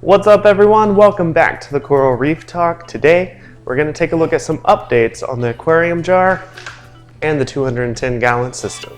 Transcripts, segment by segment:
What's up everyone? Welcome back to the Coral Reef Talk. Today we're going to take a look at some updates on the aquarium jar and the 210-gallon system.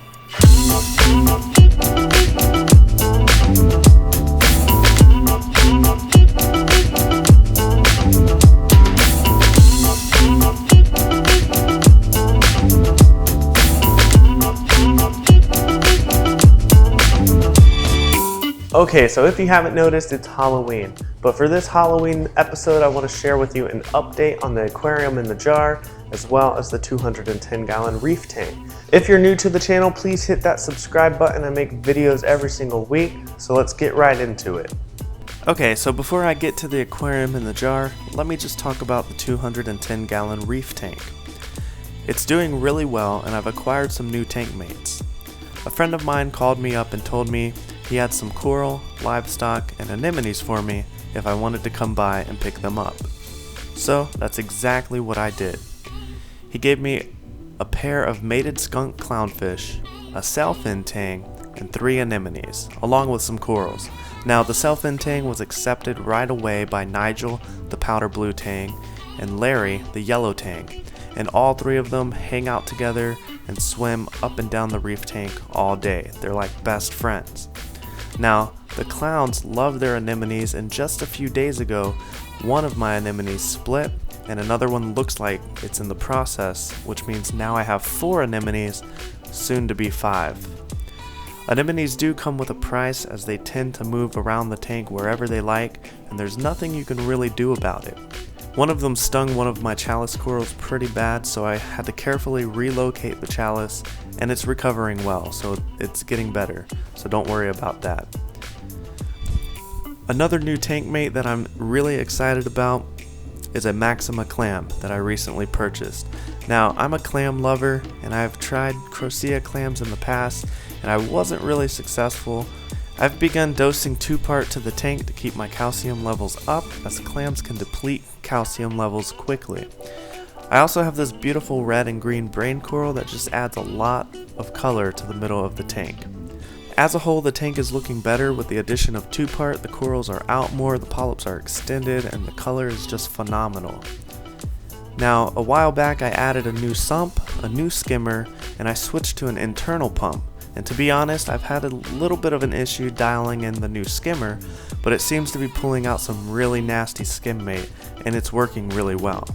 Okay, so if you haven't noticed, it's Halloween. But for this Halloween episode, I want to share with you an update on the aquarium in the jar, as well as the 210-gallon reef tank. If you're new to the channel, please hit that subscribe button. I make videos every single week, so let's get right into it. Okay, so before I get to the aquarium in the jar, let me just talk about the 210-gallon reef tank. It's doing really well, and I've acquired some new tank mates. A friend of mine called me up and told me he had some coral, livestock, and anemones for me if I wanted to come by and pick them up. So that's exactly what I did. He gave me a pair of mated skunk clownfish, a sailfin tang, and 3 anemones, along with some corals. Now the sailfin tang was accepted right away by Nigel, the powder blue tang, and Larry, the yellow tang, and all 3 of them hang out together and swim up and down the reef tank all day. They're like best friends. Now, the clowns love their anemones, and just a few days ago, one of my anemones split, and another one looks like it's in the process, which means now I have 4 anemones, soon to be 5. Anemones do come with a price, as they tend to move around the tank wherever they like, and there's nothing you can really do about it. One of them stung one of my Chalice corals pretty bad, so I had to carefully relocate the Chalice, and it's recovering well, so it's getting better, so don't worry about that. Another new tank mate that I'm really excited about is a Maxima clam that I recently purchased. Now, I'm a clam lover, and I've tried Crocea clams in the past, and I wasn't really successful. I've begun dosing 2-part to the tank to keep my calcium levels up, as clams can deplete calcium levels quickly. I also have this beautiful red and green brain coral that just adds a lot of color to the middle of the tank. As a whole, the tank is looking better with the addition of 2-part. The corals are out more, the polyps are extended, and the color is just phenomenal. Now, a while back I added a new sump, a new skimmer, and I switched to an internal pump. And to be honest, I've had a little bit of an issue dialing in the new skimmer, but it seems to be pulling out some really nasty skim mate, and it's working really well.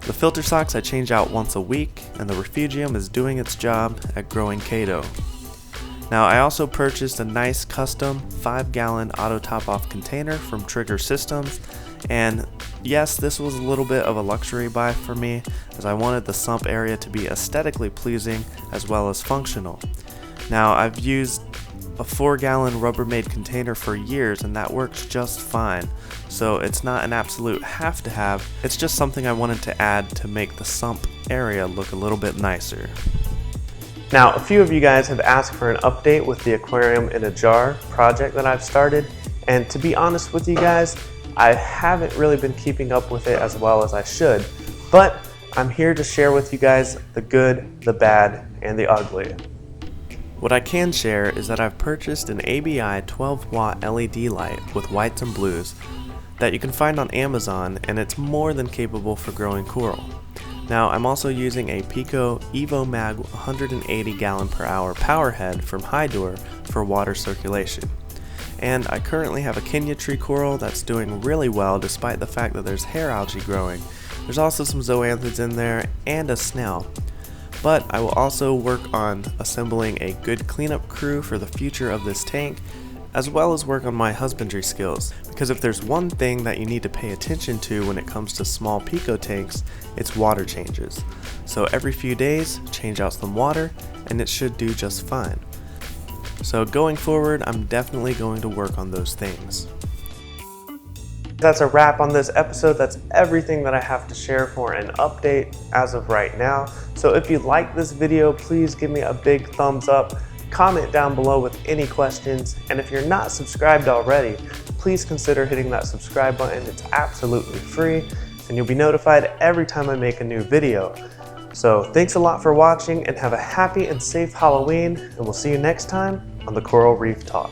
The filter socks I change out once a week, and the refugium is doing its job at growing Kato. Now, I also purchased a nice custom 5-gallon auto top-off container from Trigger Systems, and yes, this was a little bit of a luxury buy for me, as I wanted the sump area to be aesthetically pleasing as well as functional. Now, I've used a 4-gallon Rubbermaid container for years, and that works just fine. So it's not an absolute have to have, it's just something I wanted to add to make the sump area look a little bit nicer. Now, a few of you guys have asked for an update with the aquarium in a jar project that I've started, and to be honest with you guys, I haven't really been keeping up with it as well as I should, but I'm here to share with you guys the good, the bad, and the ugly. What I can share is that I've purchased an ABI 12-watt LED light with whites and blues that you can find on Amazon, and it's more than capable for growing coral. Now, I'm also using a Pico Evo Mag 180 gallon per hour power head from Hydor for water circulation. And I currently have a Kenya tree coral that's doing really well despite the fact that there's hair algae growing. There's also some zoanthids in there and a snail. But I will also work on assembling a good cleanup crew for the future of this tank, as well as work on my husbandry skills, because if there's one thing that you need to pay attention to when it comes to small pico tanks, it's water changes. So every few days, change out some water, and it should do just fine. So going forward, I'm definitely going to work on those things. That's a wrap on this episode. That's everything that I have to share for an update as of right now. So if you like this video, please give me a big thumbs up, comment down below with any questions, and if you're not subscribed already, please consider hitting that subscribe button. It's absolutely free, and you'll be notified every time I make a new video. So thanks a lot for watching, and have a happy and safe Halloween, and we'll see you next time on the Coral Reef Talk.